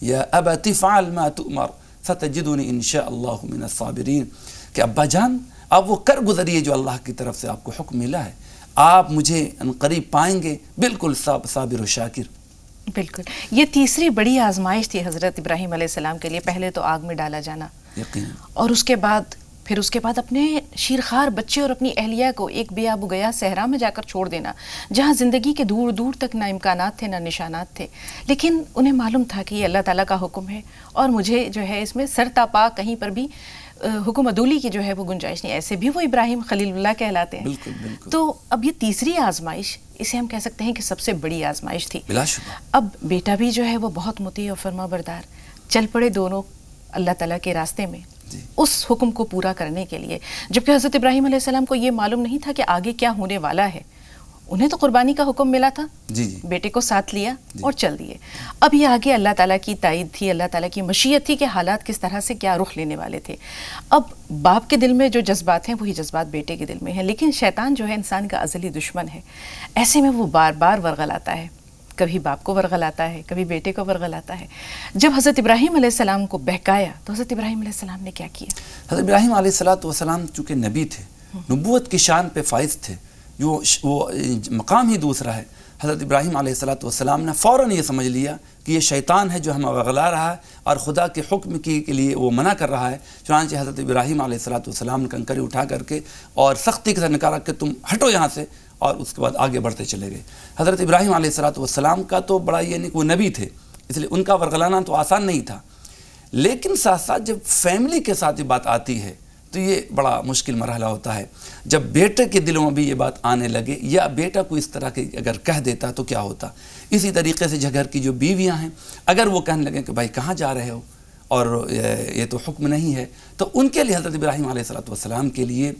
یا ابت فعل ما تؤمر ستجدنی ان شاء اللہ من الصابرین، کہ ابا جان اب وہ کر گزریے جو اللہ کی طرف سے آپ کو حکم ملا ہے، آپ مجھے عنقریب پائیں گے بالکل صابر و شاکر۔ بالکل، یہ تیسری بڑی آزمائش تھی حضرت ابراہیم علیہ السلام کے لیے، پہلے تو آگ میں ڈالا جانا، یقیناً، اور اس کے بعد اپنے شیرخوار بچے اور اپنی اہلیہ کو ایک بے آب و گیا صحرا میں جا کر چھوڑ دینا، جہاں زندگی کے دور دور تک نہ امکانات تھے نہ نشانات تھے، لیکن انہیں معلوم تھا کہ یہ اللہ تعالیٰ کا حکم ہے اور مجھے جو ہے اس میں سر تا پا کہیں پر بھی حکم عدولی کی جو ہے وہ گنجائش نہیں، ایسے بھی وہ ابراہیم خلیل اللہ کہلاتے ہیں۔ بالکل بالکل۔ تو اب یہ تیسری آزمائش، اسے ہم کہہ سکتے ہیں کہ سب سے بڑی آزمائش تھی۔ بلا شبہ۔ اب بیٹا بھی جو ہے وہ بہت مطیع اور فرما بردار، چل پڑے دونوں اللہ تعالیٰ کے راستے میں اس حکم کو پورا کرنے کے لیے، جبکہ حضرت ابراہیم علیہ السلام کو یہ معلوم نہیں تھا کہ آگے کیا ہونے والا ہے۔ انہیں تو قربانی کا حکم ملا تھا، بیٹے کو ساتھ لیا اور چل دیے۔ اب یہ آگے اللہ تعالیٰ کی تائید تھی، اللہ تعالیٰ کی مشیت تھی کہ حالات کس طرح سے کیا رخ لینے والے تھے۔ اب باپ کے دل میں جو جذبات ہیں وہی جذبات بیٹے کے دل میں ہیں، لیکن شیطان جو ہے انسان کا ازلی دشمن ہے، ایسے میں وہ بار بار ورغلاتا ہے، کبھی باپ کو ورغلاتا ہے، کبھی بیٹے کو ورغلاتا ہے۔ جب حضرت ابراہیم علیہ السلام کو بہکایا تو حضرت ابراہیم علیہ السلام نے کیا کیا؟ حضرت ابراہیم علیہ السلام چونکہ نبی تھے، نبوت کی شان پہ فائز تھے، وہ مقام ہی دوسرا ہے۔ حضرت ابراہیم علیہ السلام نے فوراً یہ سمجھ لیا کہ یہ شیطان ہے جو ہمیں ورغلا رہا ہے اور خدا کے حکم کے لیے وہ منع کر رہا ہے۔ چنانچہ حضرت ابراہیم علیہ السلام نے کنکری اٹھا کر کے اور سختی کے ساتھ نکالا کہ تم ہٹو یہاں سے، اور اس کے بعد آگے بڑھتے چلے گئے۔ حضرت ابراہیم علیہ السلام کا تو بڑا یہ نہیں کہ وہ نبی تھے، اس لیے ان کا ورغلانا تو آسان نہیں تھا، لیکن ساتھ ساتھ جب فیملی کے ساتھ یہ بات آتی ہے تو یہ بڑا مشکل مرحلہ ہوتا ہے۔ جب بیٹے کے دلوں میں بھی یہ بات آنے لگے یا بیٹا کو اس طرح کی اگر کہہ دیتا تو کیا ہوتا۔ اسی طریقے سے گھر کی جو بیویاں ہیں اگر وہ کہنے لگیں کہ بھائی کہاں جا رہے ہو اور یہ تو حکم نہیں ہے، تو ان کے لیے حضرت ابراہیم علیہ السلام کے لیے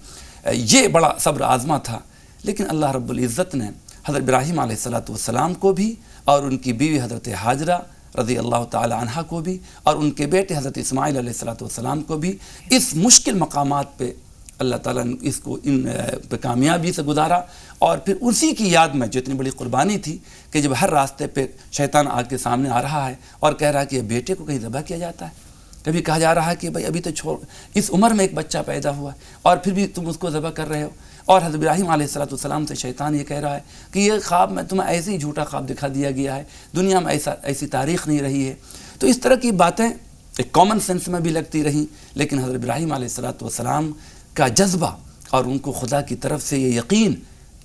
یہ بڑا صبر آزما تھا۔ لیکن اللہ رب العزت نے حضرت ابراہیم علیہ السلام کو بھی اور ان کی بیوی حضرت ہاجرہ رضی اللہ تعالی عنہ کو بھی اور ان کے بیٹے حضرت اسماعیل علیہ السلام کو بھی اس مشکل مقامات پہ اللہ تعالیٰ نے اس کو ان پہ کامیابی سے گزارا، اور پھر اسی کی یاد میں جو اتنی بڑی قربانی تھی کہ جب ہر راستے پہ شیطان آ کے سامنے آ رہا ہے اور کہہ رہا ہے کہ بیٹے کو کہیں ذبح کیا جاتا ہے، کبھی کہا جا رہا ہے کہ بھائی ابھی تو اس عمر میں ایک بچہ پیدا ہوا ہے اور پھر بھی تم اس کو ذبح کر رہے ہو، اور حضرت ابراہیم علیہ السلام سے شیطان یہ کہہ رہا ہے کہ یہ خواب میں تمہیں ایسے ہی جھوٹا خواب دکھا دیا گیا ہے، دنیا میں ایسی تاریخ نہیں رہی ہے۔ تو اس طرح کی باتیں ایک کامن سینس میں بھی لگتی رہیں، لیکن حضرت ابراہیم علیہ السلام کا جذبہ اور ان کو خدا کی طرف سے یہ یقین،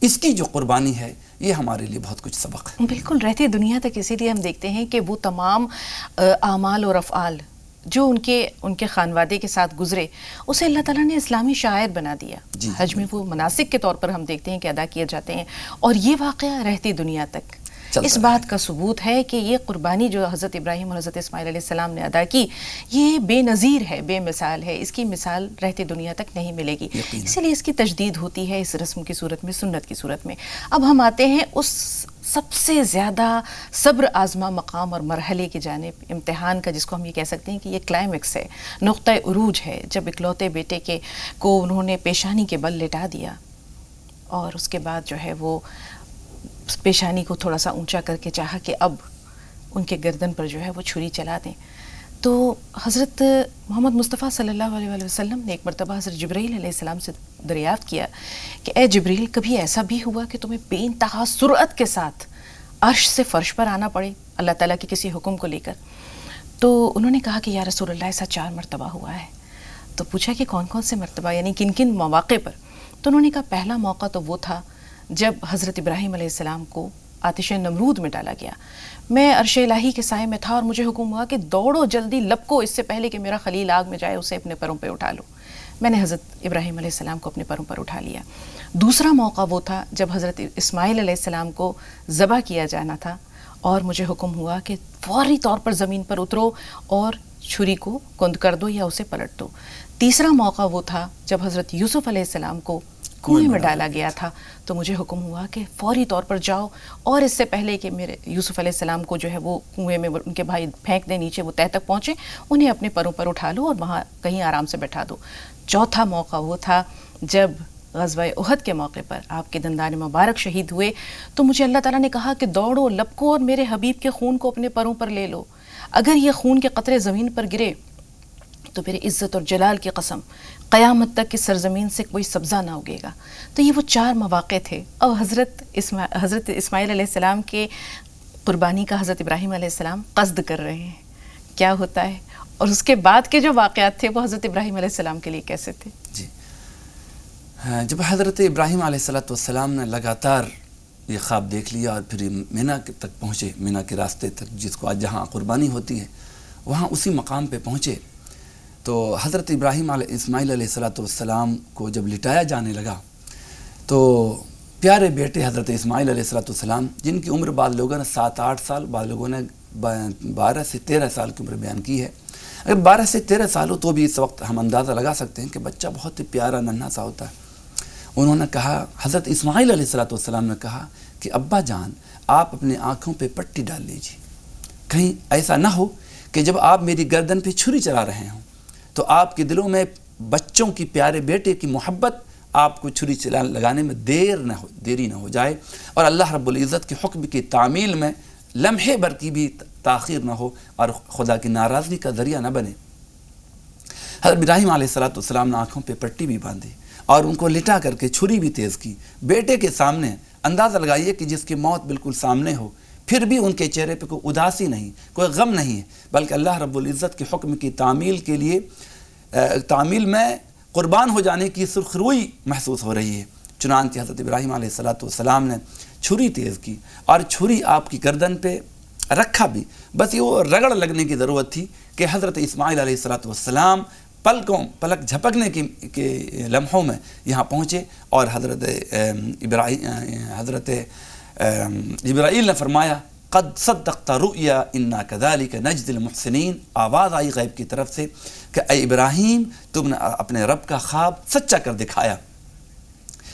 اس کی جو قربانی ہے، یہ ہمارے لیے بہت کچھ سبق ہے۔ بالکل، رہتی دنیا تک اسی لیے ہم دیکھتے ہیں کہ وہ تمام اعمال اور افعال جو ان کے خانوادے کے ساتھ گزرے، اسے اللہ تعالیٰ نے اسلامی شاعر بنا دیا۔ حج میں وہ مناسک کے طور پر ہم دیکھتے ہیں کہ ادا کیے جاتے ہیں، اور یہ واقعہ رہتی دنیا تک اس بات کا ثبوت ہے کہ یہ قربانی جو حضرت ابراہیم اور حضرت اسماعیل علیہ السلام نے ادا کی، یہ بے نظیر ہے، بے مثال ہے، اس کی مثال رہتی دنیا تک نہیں ملے گی، اسی لیے اس کی تجدید ہوتی ہے اس رسم کی صورت میں، سنت کی صورت میں۔ اب ہم آتے ہیں اس سب سے زیادہ صبر آزما مقام اور مرحلے کی جانب، امتحان کا، جس کو ہم یہ کہہ سکتے ہیں کہ یہ کلائمیکس ہے، نقطہ عروج ہے، جب اکلوتے بیٹے کو انہوں نے پیشانی کے بل لٹا دیا، اور اس کے بعد جو ہے وہ پیشانی کو تھوڑا سا اونچا کر کے چاہا کہ اب ان کے گردن پر جو ہے وہ چھری چلا دیں۔ تو حضرت محمد مصطفیٰ صلی اللہ علیہ وسلم نے ایک مرتبہ حضرت جبرائیل علیہ السلام سے دریافت کیا کہ اے جبرائیل، کبھی ایسا بھی ہوا کہ تمہیں بے انتہا سرعت کے ساتھ عرش سے فرش پر آنا پڑے اللہ تعالیٰ کے کسی حکم کو لے کر؟ تو انہوں نے کہا کہ یا رسول اللہ، ایسا 4 مرتبہ ہوا ہے۔ تو پوچھا کہ کون کون سے مرتبہ، یعنی کن کن مواقع پر؟ تو انہوں نے کہا پہلا موقع تو وہ تھا جب حضرت ابراہیم علیہ السلام کو آتش نمرود میں ڈالا گیا، میں عرش الہی کے سائے میں تھا اور مجھے حکم ہوا کہ دوڑو جلدی لپکو، اس سے پہلے کہ میرا خلیل آگ میں جائے اسے اپنے پروں پہ اٹھا لو۔ میں نے حضرت ابراہیم علیہ السلام کو اپنے پروں پر اٹھا لیا۔ دوسرا موقع وہ تھا جب حضرت اسماعیل علیہ السلام کو ذبح کیا جانا تھا، اور مجھے حکم ہوا کہ فوری طور پر زمین پر اترو اور چھری کو کند کر دو یا اسے پلٹ دو۔ تیسرا موقع وہ تھا جب حضرت یوسف علیہ السلام کو کنویں میں ڈالا گیا تھا، تو مجھے حکم ہوا کہ فوری طور پر جاؤ اور اس سے پہلے کہ میرے یوسف علیہ السلام کو جو ہے وہ کنویں میں ان کے بھائی پھینک دیں نیچے، وہ تہ تک پہنچے، انہیں اپنے پروں پر اٹھا لو اور وہاں کہیں آرام سے بٹھا دو۔ چوتھا موقع وہ تھا جب غزوہ احد کے موقع پر آپ کے دندان مبارک شہید ہوئے، تو مجھے اللہ تعالیٰ نے کہا کہ دوڑو لپکو اور میرے حبیب کے خون کو اپنے پروں پر لے لو۔ اگر یہ خون کے قطرے زمین پر گرے تو پھر عزت اور جلال کی قسم قیامت تک اس سرزمین سے کوئی سبزہ نہ اگے گا. تو یہ وہ 4 مواقع تھے. اور حضرت اسماعیل علیہ السلام کے قربانی کا حضرت ابراہیم علیہ السلام قصد کر رہے ہیں. کیا ہوتا ہے؟ اور اس کے بعد کے جو واقعات تھے وہ حضرت ابراہیم علیہ السلام کے لیے کیسے تھے؟ جی، جب حضرت ابراہیم علیہ السلام نے لگاتار یہ خواب دیکھ لیا اور پھر مینا تک پہنچے، مینا کے راستے تک، جس کو آج جہاں قربانی ہوتی ہے، وہاں اسی مقام پہ پہنچے تو حضرت اسماعیل علیہ السلام کو جب لٹایا جانے لگا تو پیارے بیٹے حضرت اسماعیل علیہ السلام، جن کی عمر بعض لوگوں نے 7-8 سال، بعض لوگوں نے 12 سے 13 سال کی عمر بیان کی ہے. اگر 12 سے 13 سال ہو تو بھی اس وقت ہم اندازہ لگا سکتے ہیں کہ بچہ بہت ہی پیارا ننھا سا ہوتا ہے. انہوں نے کہا، حضرت اسماعیل علیہ السلام نے کہا کہ ابا جان آپ اپنی آنکھوں پہ پٹی ڈال لیجیے، کہیں ایسا نہ ہو کہ جب آپ میری گردن پہ چھری چلا رہے ہوں تو آپ کے دلوں میں بچوں کی، پیارے بیٹے کی محبت آپ کو چھری لگانے میں دیری نہ ہو جائے، اور اللہ رب العزت کے حکم کی تعمیل میں لمحے بھر کی بھی تاخیر نہ ہو اور خدا کی ناراضگی کا ذریعہ نہ بنے. حضرت ابراہیم علیہ السلام نے آنکھوں پہ پٹی بھی باندھی اور ان کو لٹا کر کے چھری بھی تیز کی بیٹے کے سامنے. اندازہ لگائیے کہ جس کی موت بالکل سامنے ہو، پھر بھی ان کے چہرے پہ کوئی اداسی نہیں، کوئی غم نہیں ہے، بلکہ اللہ رب العزت کے حکم کی تعمیل کے لیے تعمیل میں قربان ہو جانے کی سرخروئی محسوس ہو رہی ہے. چنانچہ حضرت ابراہیم علیہ السلام نے چھری تیز کی اور چھری آپ کی گردن پہ رکھا بھی. بس یہ وہ رگڑ لگنے کی ضرورت تھی کہ حضرت اسماعیل علیہ السلام پلک جھپکنے کے لمحوں میں یہاں پہنچے اور حضرت جبرائیل نے فرمایا قد صدقت رؤیا انا کذالک نجزی المحسنین. آواز آئی غیب کی طرف سے کہ اے ابراہیم تم نے اپنے رب کا خواب سچا کر دکھایا،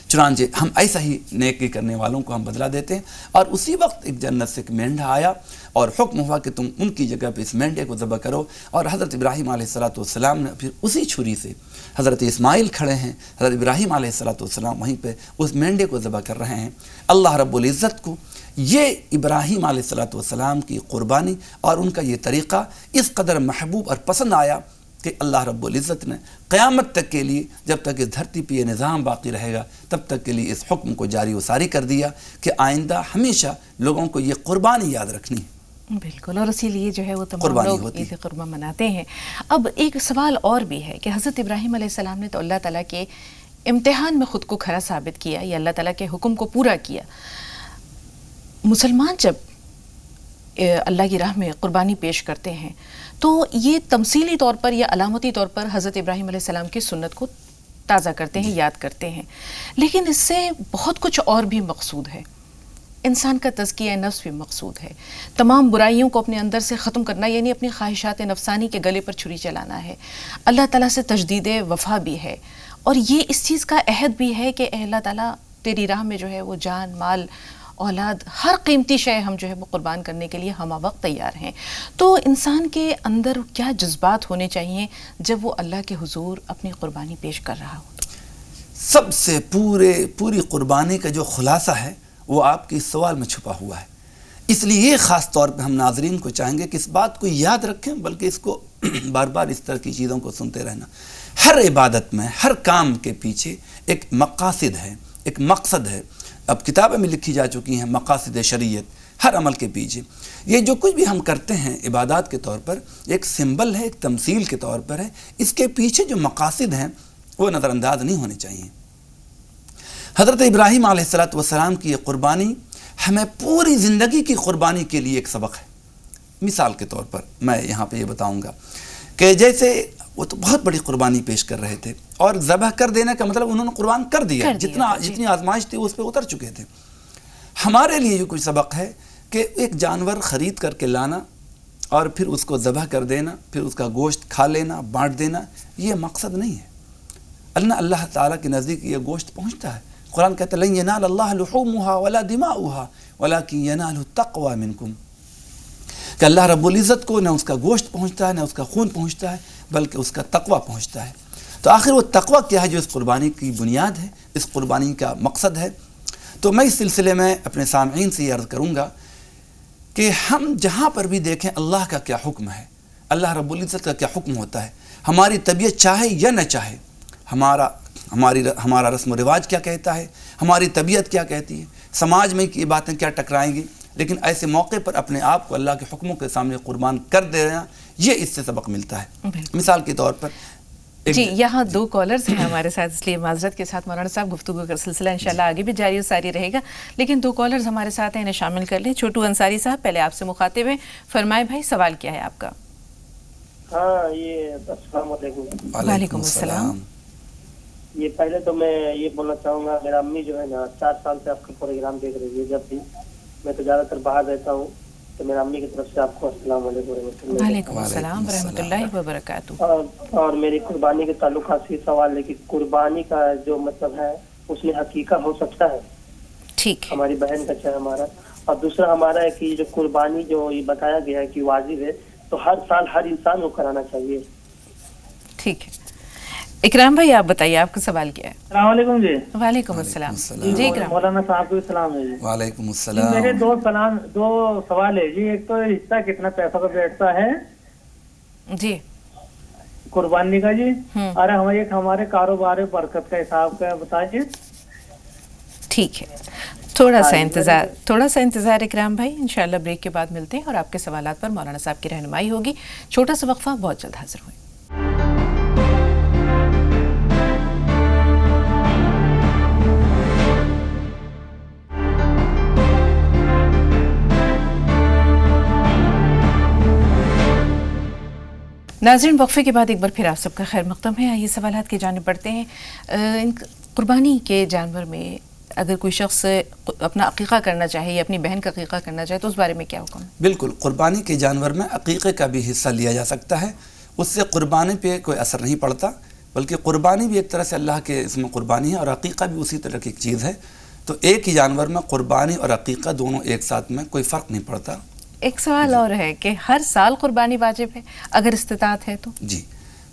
چنانچہ ہم ایسا ہی نیکی کرنے والوں کو ہم بدلہ دیتے ہیں. اور اسی وقت ایک جنت سے ایک مینڈھا آیا اور حکم ہوا کہ تم ان کی جگہ پہ اس مینڈھے کو ذبح کرو. اور حضرت ابراہیم علیہ السلام نے پھر اسی چھری سے، حضرت اسماعیل کھڑے ہیں، حضرت ابراہیم علیہ السلام وہیں پہ اس مینڈھے کو ذبح کر رہے ہیں. اللہ رب العزت کو یہ ابراہیم علیہ السلام کی قربانی اور ان کا یہ طریقہ اس قدر محبوب اور پسند آیا کہ اللہ رب العزت نے قیامت تک کے لیے، جب تک اس دھرتی پہ یہ نظام باقی رہے گا تب تک کے لیے اس حکم کو جاری و ساری کر دیا کہ آئندہ ہمیشہ لوگوں کو یہ قربانی یاد رکھنی ہے. بالکل، اور اسی لیے جو ہے وہ تمام لوگ عید قربہ مناتے ہیں. اب ایک سوال اور بھی ہے کہ حضرت ابراہیم علیہ السلام نے تو اللہ تعالیٰ کے امتحان میں خود کو کھرا ثابت کیا یا اللہ تعالیٰ کے حکم کو پورا کیا. مسلمان جب اللہ کی راہ میں قربانی پیش کرتے ہیں تو یہ تمثیلی طور پر یا علامتی طور پر حضرت ابراہیم علیہ السلام کی سنت کو تازہ کرتے ہیں، یاد کرتے ہیں. لیکن اس سے بہت کچھ اور بھی مقصود ہے. انسان کا تزکیہ نفس بھی مقصود ہے. تمام برائیوں کو اپنے اندر سے ختم کرنا، یعنی اپنی خواہشات نفسانی کے گلے پر چھری چلانا ہے. اللہ تعالیٰ سے تجدید وفا بھی ہے، اور یہ اس چیز کا عہد بھی ہے کہ اے اللہ تعالیٰ تیری راہ میں جو ہے وہ جان، مال، اولاد، ہر قیمتی شے ہم جو ہے وہ قربان کرنے کے لیے ہمہ وقت تیار ہیں. تو انسان کے اندر کیا جذبات ہونے چاہیے جب وہ اللہ کے حضور اپنی قربانی پیش کر رہا ہو؟ سب سے پوری قربانی کا جو خلاصہ ہے وہ آپ کے اس سوال میں چھپا ہوا ہے. اس لیے خاص طور پہ ہم ناظرین کو چاہیں گے کہ اس بات کو یاد رکھیں، بلکہ اس کو بار بار اس طرح کی چیزوں کو سنتے رہنا. ہر عبادت میں، ہر کام کے پیچھے ایک مقاصد ہے، ایک مقصد ہے. اب کتابیں میں لکھی جا چکی ہیں مقاصد شریعت ہر عمل کے پیچھے. یہ جو کچھ بھی ہم کرتے ہیں عبادات کے طور پر ایک سمبل ہے، ایک تمثیل کے طور پر ہے. اس کے پیچھے جو مقاصد ہیں وہ نظر انداز نہیں ہونے چاہیے. حضرت ابراہیم علیہ السلام کی یہ قربانی ہمیں پوری زندگی کی قربانی کے لیے ایک سبق ہے. مثال کے طور پر میں یہاں پہ یہ بتاؤں گا کہ جیسے وہ تو بہت بڑی قربانی پیش کر رہے تھے، اور ذبح کر دینے کا مطلب انہوں نے قربان کر دیا، جتنی آزمائش تھی اس پہ اتر چکے تھے. ہمارے لیے یہ کوئی سبق ہے کہ ایک جانور خرید کر کے لانا اور پھر اس کو ذبح کر دینا، پھر اس کا گوشت کھا لینا، بانٹ دینا، یہ مقصد نہیں ہے. اللہ تعالیٰ کے نزدیک یہ گوشت پہنچتا ہے. قرآن کہتا ہے لن ینال اللہ لحومها ولا دماؤها ولکن ینالہ التقوی منکم، کہ اللہ رب العزت کو نہ اس کا گوشت پہنچتا ہے، نہ اس کا خون پہنچتا ہے، بلکہ اس کا تقوی پہنچتا ہے. تو آخر وہ تقوی کیا ہے جو اس قربانی کی بنیاد ہے، اس قربانی کا مقصد ہے. تو میں اس سلسلے میں اپنے سامعین سے یہ عرض کروں گا کہ ہم جہاں پر بھی دیکھیں اللہ کا کیا حکم ہے، اللہ رب العزت کا کیا حکم ہوتا ہے، ہماری طبیعت چاہے یا نہ چاہے، ہمارا رسم و رواج کیا کہتا ہے، ہماری طبیعت کیا کہتی ہے، سماج میں یہ باتیں کیا ٹکرائیں گی، لیکن ایسے موقع پر اپنے آپ کو اللہ کے حکموں کے سامنے قربان کر دے رہے ہیں، یہ اس سے سبق ملتا ہے۔ مثال کے طور پر جی یہاں 2 کالرز ہیں ہمارے ساتھ، اس لیے معذرت کے ساتھ مولانا صاحب گفتگو کا سلسلہ انشاءاللہ آگے بھی جاری و ساری رہے گا، لیکن 2 کالرز ہمارے ساتھ ہیں، انہیں شامل کر لیں۔ چھوٹو انصاری صاحب پہلے آپ سے مخاطب ہیں، فرمائے بھائی سوال کیا ہے آپ کا؟ ہاں یہ السلام علیکم۔ وعلیکم السلام۔ یہ پہلے تو میں یہ بولنا چاہوں گا، میرا امی جو ہے نا 4 سال سے آپ کا پروگرام دیکھ رہی ہے، جب بھی میں تو زیادہ تر باہر رہتا ہوں، تو میرا امی کی طرف سے آپ کو السلام علیکم ورحمۃ اللہ۔ وعلیکم السلام ورحمۃ اللہ وبرکاتہ۔ اور میری قربانی کے تعلقات سے سوال ہے کہ قربانی کا جو مطلب ہے اس میں حقیقہ ہو سکتا ہے؟ ٹھیک ہے، ہماری بہن کا چاہے ہمارا، اور دوسرا ہمارا ہے کہ جو قربانی جو یہ بتایا گیا ہے کہ واجب ہے، تو ہر سال ہر انسان کو کرانا چاہیے۔ ٹھیک ہے، اکرام بھائی آپ بتائیے آپ کا سوال کیا ہے؟ السلام علیکم جی۔ وعلیکم السلام جی اکرام۔ مولانا صاحب کو السلام ہے جی۔ وعلیکم جی السلام۔ میرے 2 سوال ہے جی۔ ایک تو حصہ کتنا پیسہ کا بیٹھتا ہے جی قربانی کا جی، اور ہمارے کاروبار برکت کا حساب کا بتائیے۔ ٹھیک ہے، تھوڑا سا انتظار اکرام بھائی، انشاءاللہ بریک کے بعد ملتے ہیں اور آپ کے سوالات پر مولانا صاحب کی رہنمائی ہوگی۔ چھوٹا سا وقفہ، بہت جلد حاضر ہوئیں۔ ناظرین وقفے کے بعد ایک بار پھر آپ سب کا خیر مقدم ہے۔ آئیے سوالات کی جانب بڑھتے ہیں۔ قربانی کے جانور میں اگر کوئی شخص اپنا عقیقہ کرنا چاہے یا اپنی بہن کا عقیقہ کرنا چاہے تو اس بارے میں کیا حکم ہے؟ بالکل، قربانی کے جانور میں عقیقے کا بھی حصہ لیا جا سکتا ہے، اس سے قربانی پہ کوئی اثر نہیں پڑتا، بلکہ قربانی بھی ایک طرح سے اللہ کے اس میں قربانی ہے، اور عقیقہ بھی اسی طرح کی ایک چیز ہے۔ تو ایک ہی جانور میں قربانی اور عقیقہ دونوں ایک ساتھ میں کوئی فرق نہیں پڑتا۔ ایک سوال اور ہے کہ ہر سال قربانی واجب ہے اگر استطاعت ہے تو؟ جی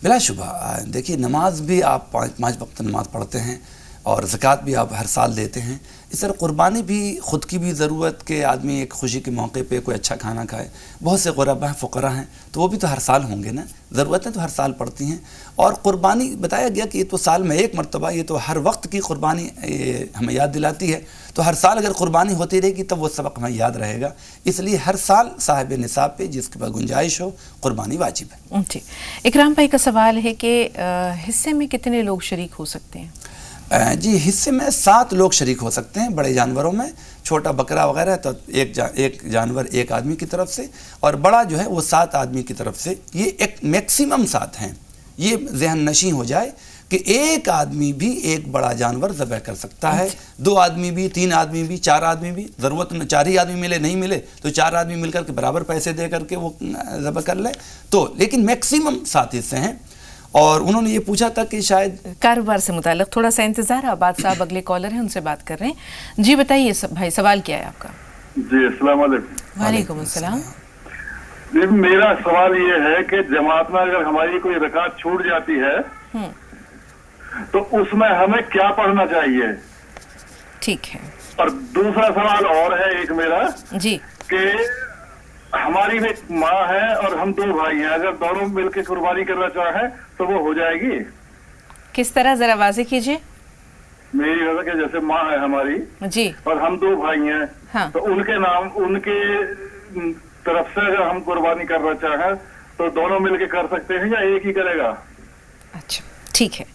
بلا شبہ، دیکھیے نماز بھی آپ 5 وقت نماز پڑھتے ہیں اور زکوٰۃ بھی آپ ہر سال دیتے ہیں، اس طرح قربانی بھی خود کی بھی ضرورت کہ آدمی ایک خوشی کے موقع پہ کوئی اچھا کھانا کھائے، بہت سے غربا ہیں، فقراء ہیں، تو وہ بھی تو ہر سال ہوں گے نا، ضرورتیں تو ہر سال پڑتی ہیں۔ اور قربانی بتایا گیا کہ یہ تو سال میں ایک مرتبہ، یہ تو ہر وقت کی قربانی ہمیں یاد دلاتی ہے، تو ہر سال اگر قربانی ہوتی رہے گی تب وہ سبق ہمیں یاد رہے گا، اس لیے ہر سال صاحب نصاب پہ جس کے پاس گنجائش ہو قربانی واجب ہے۔ جی اکرام بھائی کا سوال ہے کہ حصے میں کتنے لوگ شریک ہو سکتے ہیں؟ جی حصے میں 7 لوگ شریک ہو سکتے ہیں، بڑے جانوروں میں چھوٹا بکرا وغیرہ ہے تو ایک جانور ایک آدمی کی طرف سے، اور بڑا جو ہے وہ 7 آدمی کی طرف سے، یہ ایک میکسیمم 7 ہیں۔ یہ ذہن نشیں ہو جائے کہ ایک آدمی بھی ایک بڑا جانور ذبح کر سکتا ہے، 2 آدمی بھی، 3 آدمی بھی، 4 آدمی بھی، ضرورت 4 ہی آدمی ملے، نہیں ملے تو 4 آدمی مل کر کے برابر پیسے دے کر کے وہ ذبح کر لے، تو لیکن میکسیمم 7 حصے ہیں۔ اور انہوں نے یہ پوچھا تھا کہ شاید کاروبار سے متعلق تھوڑا سا انتظار، آباد صاحب اگلے کالر ہیں ان سے بات کر رہے ہیں۔ جی بتائیے بھائی سوال کیا ہے آپ کا؟ جی السلام علیکم۔ وعلیکم السلام۔ جی میرا سوال یہ ہے کہ جماعت میں اگر ہماری کوئی رکعت چھوٹ جاتی ہے تو اس میں ہمیں کیا پڑھنا چاہیے؟ ٹھیک ہے۔ اور دوسرا سوال اور ہے ایک میرا جی کہ ہماری ایک ماں ہے اور ہم 2 بھائی ہیں، اگر دونوں مل کے قربانی کرنا چاہیں تو وہ ہو جائے گی؟ کس طرح ذرا واضح کیجیے۔ میری وجہ کہ جیسے ماں ہے ہماری جی اور ہم 2 بھائی ہیں، ہاں تو ان کے نام ان کے طرف سے اگر ہم قربانی کرنا چاہیں تو دونوں مل کے کر سکتے ہیں یا ایک ہی کرے گا؟ اچھا ٹھیک ہے،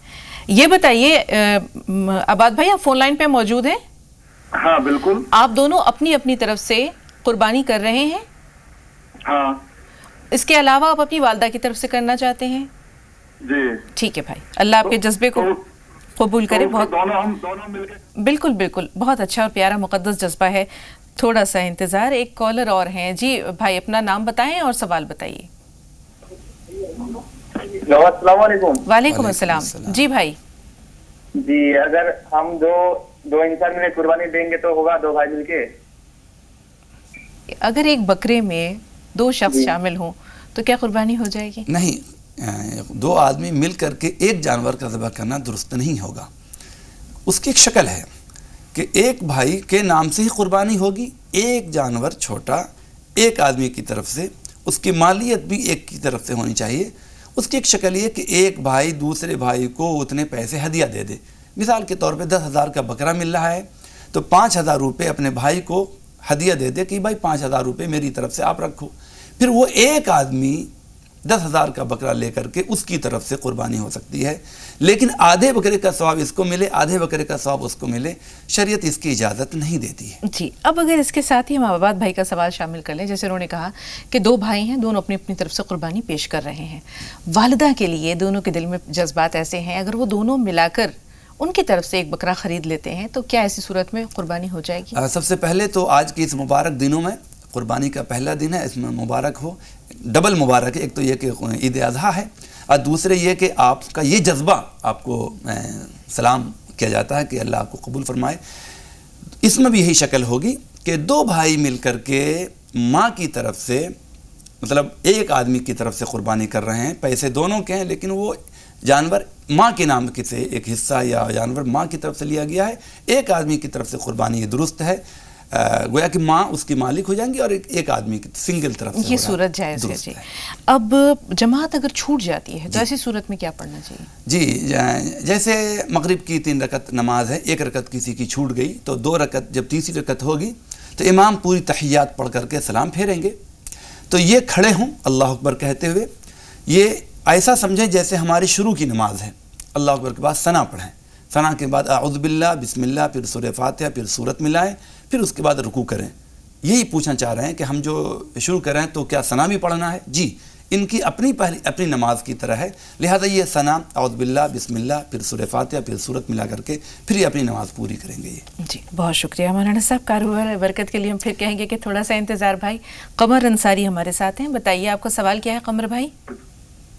یہ بتائیے آباد بھائی آپ فون لائن پہ موجود ہیں؟ ہاں بالکل۔ آپ دونوں اپنی اپنی طرف سے قربانی کر رہے ہیں؟ ہاں۔ اس کے علاوہ آپ اپنی والدہ کی طرف سے کرنا چاہتے ہیں؟ جی ٹھیک ہے بھائی، اللہ آپ کے جذبے کو قبول کرے۔ بہت ہم دونوں مل کے بالکل بالکل، بہت اچھا اور پیارا مقدس جذبہ ہے۔ تھوڑا سا انتظار، ایک کالر اور ہیں۔ جی بھائی اپنا نام بتائیں اور سوال بتائیے۔ السلام علیکم۔ وعلیکم السلام۔ جی بھائی جی اگر ہم دو انسان میں قربانی دیں گے تو ہوگا 2 بھائی مل کے؟ اگر ایک بکرے میں 2 شخص شامل ہوں تو کیا قربانی ہو جائے گی؟ نہیں، 2 آدمی مل کر کے ایک جانور کا ذبح کرنا درست نہیں ہوگا۔ اس کی ایک شکل ہے کہ ایک بھائی کے نام سے ہی قربانی ہوگی، ایک جانور چھوٹا ایک آدمی کی طرف سے، اس کی مالیت بھی ایک کی طرف سے ہونی چاہیے. اس کی ایک شکل یہ کہ ایک بھائی دوسرے بھائی کو اتنے پیسے ہدیہ دے دے. مثال کے طور پہ 10,000 کا بکرا مل رہا ہے تو 5,000 روپے اپنے بھائی کو ہدیہ دے دے کہ بھائی 5,000 روپے میری طرف سے آپ رکھو. پھر وہ ایک آدمی 10,000 کا بکرا لے کر کے اس کی طرف سے قربانی ہو سکتی ہے، لیکن آدھے بکرے کا ثواب اس کو ملے، آدھے بکرے کا ثواب اس کو ملے، شریعت اس کی اجازت نہیں دیتی ہے. جی، اب اگر اس کے ساتھ ہی ہم آباد بھائی کا سوال شامل کر لیں، جیسے انہوں نے کہا کہ 2 بھائی ہیں، دونوں اپنی اپنی طرف سے قربانی پیش کر رہے ہیں. والدہ کے لیے دونوں کے دل میں جذبات ایسے ہیں، اگر وہ دونوں ملا کر ان کی طرف سے ایک بکرا خرید لیتے ہیں تو کیا ایسی صورت میں قربانی ہو جائے گی؟ سب سے پہلے تو آج کے اس مبارک دنوں میں قربانی کا پہلا دن ہے، اس میں مبارک ہو، ڈبل مبارک ہے. ایک تو یہ کہ عید اضحیٰ ہے، اور دوسرے یہ کہ آپ کا یہ جذبہ آپ کو سلام کیا جاتا ہے کہ اللہ آپ کو قبول فرمائے. اس میں بھی یہی شکل ہوگی کہ 2 بھائی مل کر کے ماں کی طرف سے، مطلب ایک آدمی کی طرف سے قربانی کر رہے ہیں، پیسے دونوں کے ہیں لیکن وہ جانور ماں کے نام سے ایک حصہ یا جانور ماں کی طرف سے لیا گیا ہے. ایک آدمی کی طرف سے قربانی یہ درست ہے، گویا کہ ماں اس کی مالک ہو جائیں گی اور ایک آدمی کی سنگل طرف سے یہ صورت جائز ہے. جی، اب جماعت اگر چھوٹ جاتی ہے تو ایسی صورت میں کیا پڑھنا چاہیے؟ جی، جیسے مغرب کی 3 رکعت نماز ہے، 1 رکعت کسی کی چھوٹ گئی تو 2 رکعت، جب تیسری رکعت ہوگی تو امام پوری تحیات پڑھ کر کے سلام پھیریں گے تو یہ کھڑے ہوں اللہ اکبر کہتے ہوئے، یہ ایسا سمجھیں جیسے ہماری شروع کی نماز ہے. اللہ اکبر کے بعد ثنا پڑھیں، ثنا کے بعد اعوذ باللہ، بسم اللہ، پھر سورہ فاتحہ، پھر سورت ملائیں، پھر اس کے بعد رکوع کریں. یہی پوچھنا چاہ رہے ہیں کہ ہم جو شروع کریں تو کیا ثنا بھی پڑھنا ہے؟ جی، ان کی اپنی نماز کی طرح ہے، لہذا یہ ثنا، اعوذ باللہ، بسم اللہ، پھر سورہ فاتحہ، پھر سورت ملا کر کے پھر یہ اپنی نماز پوری کریں گے. جی، بہت شکریہ مولانا صاحب. کاروبار برکت کے لیے ہم پھر کہیں گے کہ تھوڑا سا انتظار. بھائی قمر انصاری ہمارے ساتھ ہیں، بتائیے آپ کا سوال کیا ہے قمر بھائی؟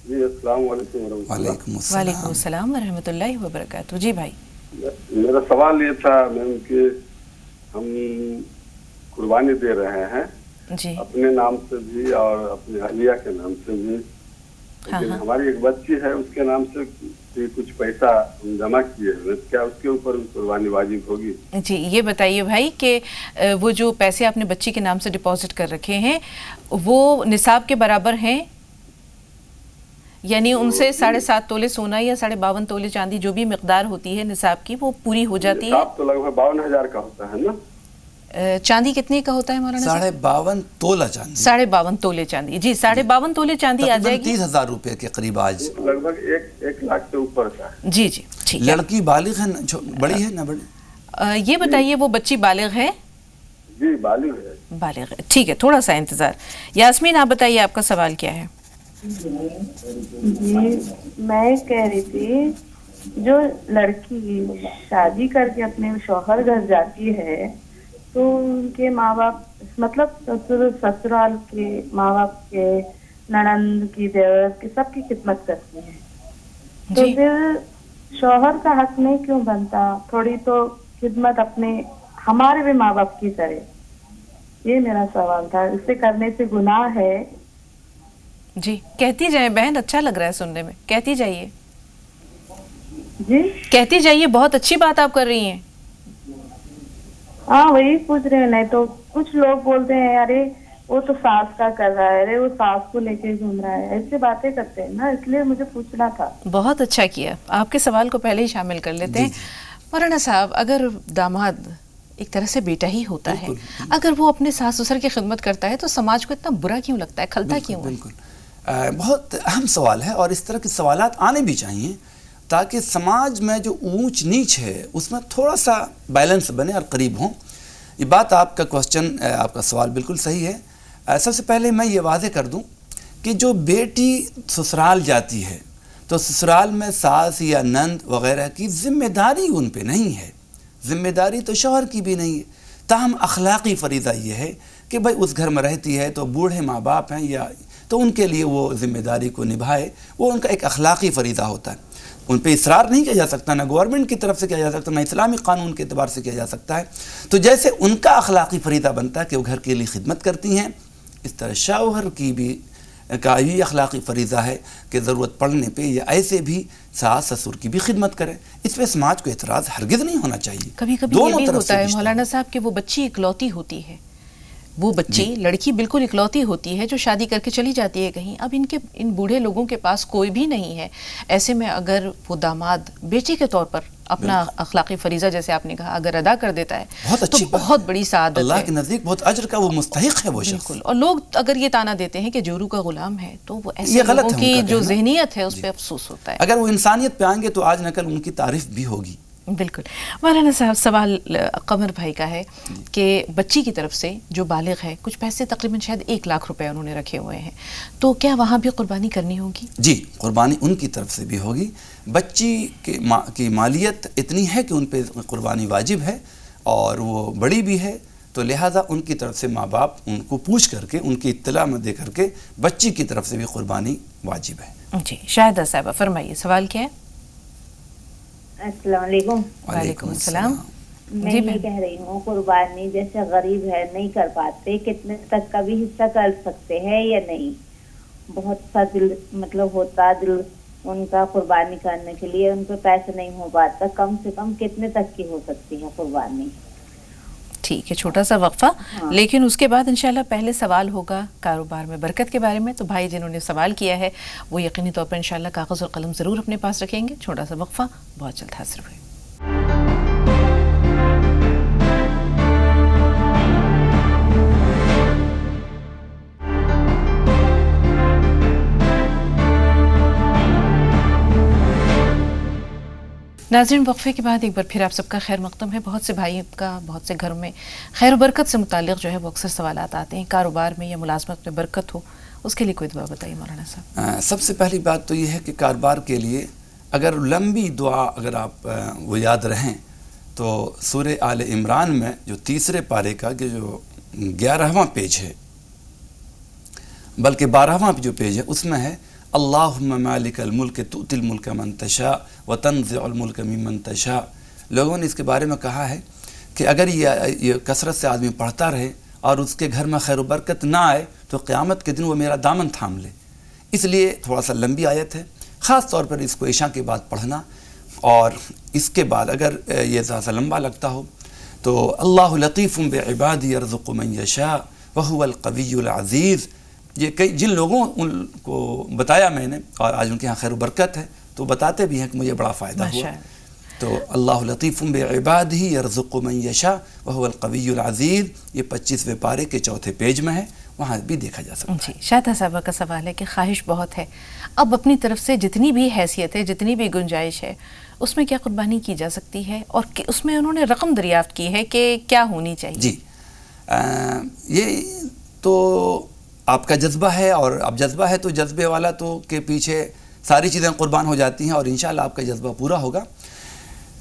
جی، السلام علیکم ورحمۃ اللہ. وعلیکم السلام ورحمۃ اللہ وبرکاتہ. جی بھائی، میرا سوال یہ تھا میم کہ ہم قربانی دے رہے ہیں جی، اپنے نام سے بھی اور اپنے اہلیہ کے نام سے بھی، لیکن ہماری ایک بچی ہے اس کے نام سے بھی کچھ پیسہ ہم جمع کیے ہیں، کیا اس کے اوپر قربانی واجب ہوگی؟ جی یہ بتائیے بھائی کہ وہ جو پیسے آپ نے بچی کے نام سے ڈپازٹ کر رکھے ہیں وہ نصاب کے برابر ہیں؟ یعنی ان سے 7.5 تولے سونا یا 52.5 تولے چاندی جو بھی مقدار ہوتی ہے نصاب کی وہ پوری ہو جاتی ہے؟ نصاب تو لگ بھگ 52,000 کا ہوتا ہے نا. چاندی کتنے کا ہوتا ہے مولانا صاحب؟ 52 تولہ چاندی. 52.5 تولے چاندی. جی 52.5 تولے چاندی آ جائے گی. 30,000 روپے کے قریب آج. لگ بھگ 1 لاکھ سے اوپر کا ہے. جی جی ٹھیک ہے. لڑکی بالغ ہے، بڑی ہے نہ بڑی؟ یہ بتائیے وہ بچی بالغ ہے؟ جی بالغ ہے. بالغ ہے، ٹھیک ہے، تھوڑا سا انتظار. یاسمین آپ بتائیے آپ کا سوال کیا ہے؟ جی میں کہہ رہی تھی جو لڑکی شادی کر کے اپنے شوہر گھر جاتی ہے تو ان کے ماں باپ مطلب سسرال کے ماں باپ کے ننند کی دیور کی سب کی خدمت کرتی ہیں تو پھر شوہر کا حق نہیں کیوں بنتا؟ تھوڑی تو خدمت اپنے ہمارے بھی ماں باپ کی کرے. یہ میرا سوال تھا. اس سے کرنے سے گناہ ہے؟ جی کہتی جائیں بہن، اچھا لگ رہا ہے سننے میں، کہتی جائیے. جی کہتی جائیے، بہت اچھی بات آپ کر رہی ہیں. ہاں وہی پوچھ رہے ہیں. نہیں تو کچھ لوگ بولتے ہیں ارے وہ تو ساس کا کر رہا ہے، ارے وہ ساس کو لے کے گھوم رہا ہے، ایسے باتیں کرتے ہیں نا، اس لیے مجھے پوچھنا تھا. بہت اچھا کیا، آپ کے سوال کو پہلے ہی شامل کر لیتے ہیں. مولانا صاحب اگر داماد ایک طرح سے بیٹا ہی ہوتا ہے، اگر وہ اپنے ساس سسر کی خدمت کرتا ہے تو سماج کو اتنا برا کیوں لگتا ہے، کھلتا کیوں ہے؟ بالکل بہت اہم سوال ہے اور اس طرح کے سوالات آنے بھی چاہیے تاکہ سماج میں جو اونچ نیچ ہے اس میں تھوڑا سا بیلنس بنے اور قریب ہوں. یہ بات آپ کا کوسچن، آپ کا سوال بالکل صحیح ہے. سب سے پہلے میں یہ واضح کر دوں کہ جو بیٹی سسرال جاتی ہے تو سسرال میں ساس یا نند وغیرہ کی ذمہ داری ان پہ نہیں ہے، ذمہ داری تو شوہر کی بھی نہیں ہے. تاہم اخلاقی فریضہ یہ ہے کہ بھائی اس گھر میں رہتی ہے تو بوڑھے ماں باپ ہیں یا تو ان کے لیے وہ ذمہ داری کو نبھائے، وہ ان کا ایک اخلاقی فریضہ ہوتا ہے. ان پہ اصرار نہیں کیا جا سکتا، نہ گورنمنٹ کی طرف سے کیا جا سکتا، نہ اسلامی قانون کے اعتبار سے کیا جا سکتا ہے. تو جیسے ان کا اخلاقی فریضہ بنتا ہے کہ وہ گھر کے لیے خدمت کرتی ہیں، اس طرح شوہر کی بھی کا بھی اخلاقی فریضہ ہے کہ ضرورت پڑنے پہ یا ایسے بھی ساس سسر کی بھی خدمت کریں. اس پہ سماج کو اعتراض ہرگز نہیں ہونا چاہیے. کبھی کبھی یہ بھی ہوتا ہے مولانا صاحب کہ وہ بچی اکلوتی ہوتی ہے، وہ بچی لڑکی بالکل اکلوتی ہوتی ہے جو شادی کر کے چلی جاتی ہے کہیں. اب ان بوڑھے لوگوں کے پاس کوئی بھی نہیں ہے. ایسے میں اگر وہ داماد بیٹی کے طور پر اپنا اخلاقی فریضہ جیسے آپ نے کہا اگر ادا کر دیتا ہے تو بہت بڑی سعادت ہے. اللہ کے نزدیک بہت اجر کا وہ مستحق ہے وہ شخص. بالکل. اور لوگ اگر یہ تانا دیتے ہیں کہ جورو کا غلام ہے تو وہ ایسے لوگوں کی جو ذہنیت ہے اس پہ افسوس ہوتا ہے. اگر وہ انسانیت پہ آئیں گے تو آج نہ کل ان کی تعریف بھی ہوگی. بالکل. مولانا صاحب سوال قمر بھائی کا ہے کہ بچی کی طرف سے جو بالغ ہے کچھ پیسے تقریباً شاید 1 لاکھ روپے انہوں نے رکھے ہوئے ہیں تو کیا وہاں بھی قربانی کرنی ہوگی؟ جی قربانی ان کی طرف سے بھی ہوگی. بچی کی مالیت اتنی ہے کہ ان پہ قربانی واجب ہے اور وہ بڑی بھی ہے تو لہٰذا ان کی طرف سے ماں باپ ان کو پوچھ کر کے ان کی اطلاع میں دے کر کے بچی کی طرف سے بھی قربانی واجب ہے. جی شاہدہ صاحبہ فرمائیے سوال کیا ہے؟ السلام علیکم. وعلیکم السلام. میں یہ کہہ رہی ہوں قربانی جیسے غریب ہے نہیں کر پاتے کتنے تک کا بھی حصہ کر سکتے ہیں یا نہیں؟ بہت سا دل مطلب ہوتا دل ان کا قربانی کرنے کے لیے ان پہ پیسے نہیں ہو پاتا کم سے کم کتنے تک کی ہو سکتی ہے قربانی؟ ٹھیک ہے چھوٹا سا وقفہ لیکن اس کے بعد انشاءاللہ پہلے سوال ہوگا کاروبار میں برکت کے بارے میں. تو بھائی جنہوں نے سوال کیا ہے وہ یقینی طور پر انشاءاللہ کاغذ اور قلم ضرور اپنے پاس رکھیں گے. چھوٹا سا وقفہ بہت جلد حاضر ہوئے. ناظرین وقفے کے بعد ایک بار پھر آپ سب کا خیر مقدم ہے. بہت سے بھائی کا بہت سے گھروں میں خیر و برکت سے متعلق جو ہے وہ اکثر سوالات آتے ہیں. کاروبار میں یا ملازمت میں برکت ہو اس کے لیے کوئی دعا بتائیے مولانا صاحب. سب سے پہلی بات تو یہ ہے کہ کاروبار کے لیے اگر لمبی دعا اگر آپ وہ یاد رہیں تو سورہ آل عمران میں جو 3 پارے کا کہ جو 11واں پیج ہے بلکہ 12واں جو پیج ہے اس میں ہے اللہم مالک الملک تؤتی الملک من تشاء وتنزع الملک ممن تشاء. لوگوں نے اس کے بارے میں کہا ہے کہ اگر یہ کثرت سے آدمی پڑھتا رہے اور اس کے گھر میں خیر و برکت نہ آئے تو قیامت کے دن وہ میرا دامن تھام لے. اس لیے تھوڑا سا لمبی آیت ہے خاص طور پر اس کو عشاء کے بعد پڑھنا اور اس کے بعد اگر یہ ذرا سا لمبا لگتا ہو تو اللہ لطیف بعبادہ یرزق من یشاء وہو القوی العزیز. یہ کئی جن لوگوں ان کو بتایا میں نے اور آج ان کے ہاں خیر و برکت ہے تو بتاتے بھی ہیں کہ مجھے بڑا فائدہ ہوا. تو اللہ لطیف بعبادہ یرزق من یشاء وہو القوی العزیز یہ 25ویں پارے کے 4تھے پیج میں ہے وہاں بھی دیکھا جا سکتا ہے. جی شاہدہ صاحبہ کا سوال ہے کہ خواہش بہت ہے اب اپنی طرف سے جتنی بھی حیثیت ہے جتنی بھی گنجائش ہے اس میں کیا قربانی کی جا سکتی ہے اور اس میں انہوں نے رقم دریافت کی ہے کہ کیا ہونی چاہیے؟ جی یہ تو آپ کا جذبہ ہے اور اب جذبہ ہے تو جذبے والا تو کے پیچھے ساری چیزیں قربان ہو جاتی ہیں اور انشاءاللہ آپ کا جذبہ پورا ہوگا.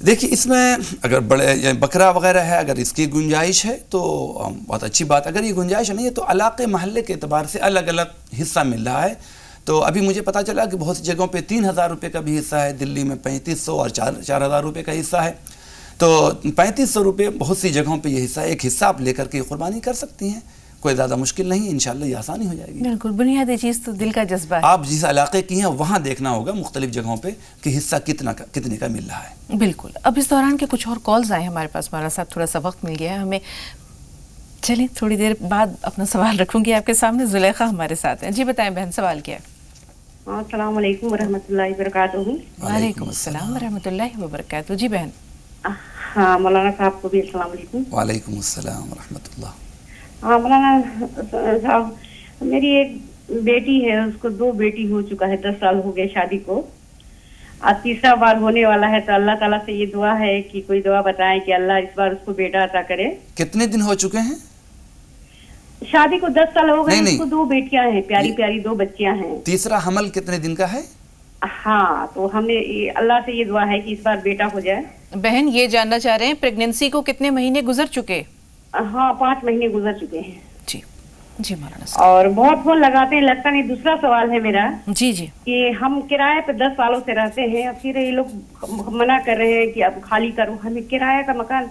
دیکھیے اس میں اگر بڑے بکرا وغیرہ ہے اگر اس کی گنجائش ہے تو بہت اچھی بات. اگر یہ گنجائش نہیں ہے تو علاقے محلے کے اعتبار سے الگ الگ حصہ مل رہا ہے. تو ابھی مجھے پتہ چلا کہ بہت سی جگہوں پہ 3,000 روپے کا بھی حصہ ہے. دلی میں 3,500 اور 4,000 روپے کا حصہ ہے. تو 3,500 روپے بہت سی جگہوں پہ یہ حصہ ہے. ایک حصہ آپ لے کر کے قربانی کر سکتی ہیں. کوئی زیادہ مشکل نہیں انشاءاللہ یہ آسانی ہو جائے گی. بالکل بنیادی چیز تو دل کا جذبہ ہے. آپ جس علاقے کی ہیں وہاں دیکھنا ہوگا مختلف جگہوں پہ کہ حصہ کتنے کا مل رہا ہے. بالکل. اب اس دوران کے کچھ اور کالز آئے ہمارے پاس مولانا صاحب تھوڑا سا وقت مل گیا ہے ہمیں. چلیں تھوڑی دیر بعد اپنا سوال رکھوں گی آپ کے سامنے. زلیخا ہمارے ساتھ ہیں. جی بتائیں بہن سوال کیا ہے؟ السلام علیکم ورحمۃ اللہ وبرکاتہ. وعلیکم السلام ورحمۃ اللہ وبرکاتہ. جی بہن. ہاں مولانا صاحب کو بھی السلام علیکم. وعلیکم السلام ورحمۃ اللہ. ہاں مولانا صاحب میری ایک بیٹی ہے اس کو 2 بیٹی ہو چکا ہے 10 سال ہو گئے شادی کو. اب 3را بار ہونے والا ہے تو اللہ تعالیٰ سے یہ دعا ہے کہ کوئی دعا بتائیں کہ اللہ اس بار اس کو بیٹا عطا کرے. کتنے دن ہو چکے ہیں شادی کو؟ 10 سال ہو گئے. اس کو 2 بیٹیاں ہیں پیاری پیاری 2 بچیاں ہیں. 3را حمل کتنے دن کا ہے؟ ہاں تو ہمیں اللہ سے یہ دعا ہے کہ اس بار بیٹا ہو جائے. بہن یہ جاننا چاہ رہے ہیں پریگننسی کو کتنے مہینے گزر چکے؟ ہاں 5 مہینے گزر چکے ہیں. جی جی مولانا صاحب. اور بہت فون لگاتے ہیں لگتا نہیں. دوسرا سوال ہے میرا. جی جی. کہ ہم کرائے پہ 10 سالوں سے رہتے ہیں اور پھر یہ لوگ منع کر رہے ہیں کہ اب خالی کرو. ہمیں کرایہ کا مکان